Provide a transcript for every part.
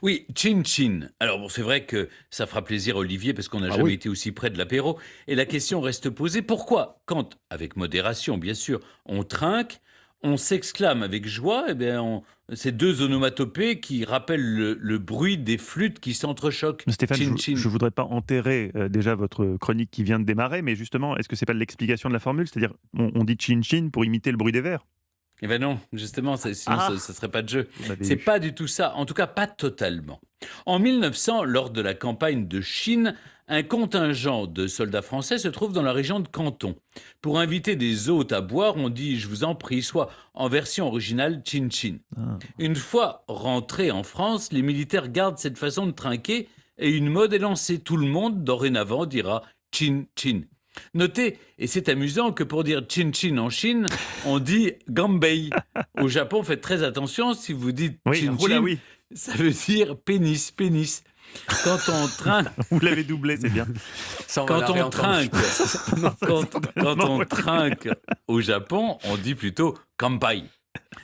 Oui, chin chin. Alors bon, c'est vrai que ça fera plaisir à Olivier parce qu'on n'a Ah jamais oui. été aussi près de l'apéro. Et la question reste posée, pourquoi, quand, avec modération bien sûr, on trinque, on s'exclame avec joie, ces deux onomatopées qui rappellent le bruit des flûtes qui s'entrechoquent. Stéphane, je Chin ne chin. voudrais pas enterrer déjà votre chronique qui vient de démarrer, mais justement, est-ce que c'est pas l'explication de la formule? C'est-à-dire, on dit chin-chin pour imiter le bruit des verres? Eh ben non, justement, sinon Ah, ça serait pas de jeu. vous m'avez C'est eu. pas du tout ça, en tout cas pas totalement. En 1900, lors de la campagne de Chine, un contingent de soldats français se trouve dans la région de Canton. Pour inviter des hôtes à boire, on dit je vous en prie, soit en version originale chin chin. Ah. Une fois rentrés en France, les militaires gardent cette façon de trinquer et une mode est lancée. Tout le monde, dorénavant, dira chin chin. Notez, et c'est amusant, que pour dire chin chin en Chine, on dit gambei. Au Japon, faites très attention, si vous dites Oui, chin oula chin, oui, ça veut dire pénis, pénis. Quand on trinque, vous l'avez doublé, c'est bien. Ça, on va la quand on réentendre. trinque, quand on trinque au Japon, on dit plutôt kampai.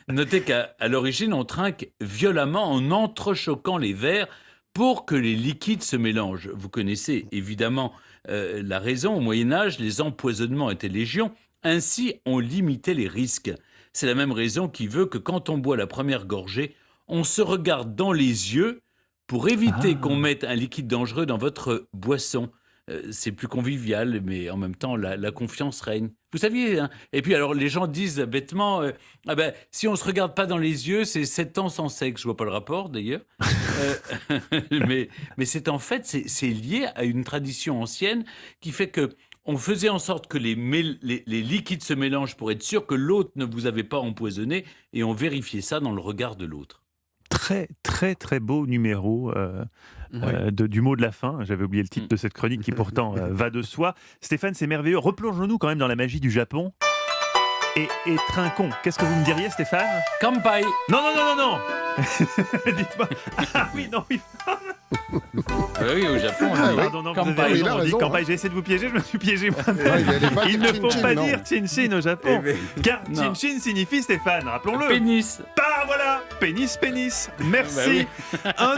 Notez qu'à l'origine, on trinque violemment en entrechoquant les verres pour que les liquides se mélangent. Vous connaissez évidemment la raison. Au Moyen-Âge, les empoisonnements étaient légion. Ainsi, on limitait les risques. C'est la même raison qui veut que quand on boit la première gorgée, on se regarde dans les yeux pour éviter Ah. qu'on mette un liquide dangereux dans votre boisson. C'est plus convivial, mais en même temps, la confiance règne. Vous saviez, hein. Et puis alors, les gens disent bêtement, ah ben, si on se regarde pas dans les yeux, c'est 7 ans sans sexe. Je vois pas le rapport, d'ailleurs. Mais c'est en fait, c'est lié à une tradition ancienne qui fait que on faisait en sorte que les liquides se mélangent pour être sûr que l'autre ne vous avait pas empoisonné, et on vérifiait ça dans le regard de l'autre. Très, très, très beau numéro du mot de la fin. J'avais oublié le titre de cette chronique qui pourtant va de soi. Stéphane, c'est merveilleux. Replongeons-nous quand même dans la magie du Japon. Et trinquons. Qu'est-ce que vous me diriez, Stéphane? Kampai. Non, non, non, non, non. Dites-moi. Ah oui, non, oui. Ah oui, au Japon, on dit Pardon, non, vous avez kampai. raison, il a on dit raison, kampai. hein. J'ai essayé de vous piéger, je me suis piégé moi-même. Ouais, il allait pas Il dire ne faut chin-chin, pas non. dire chin-chin au Japon. Eh ben, Car non. chin-chin signifie, Stéphane, rappelons-le. Pénis. Bah voilà, pénis, pénis. Merci. Bah oui. Un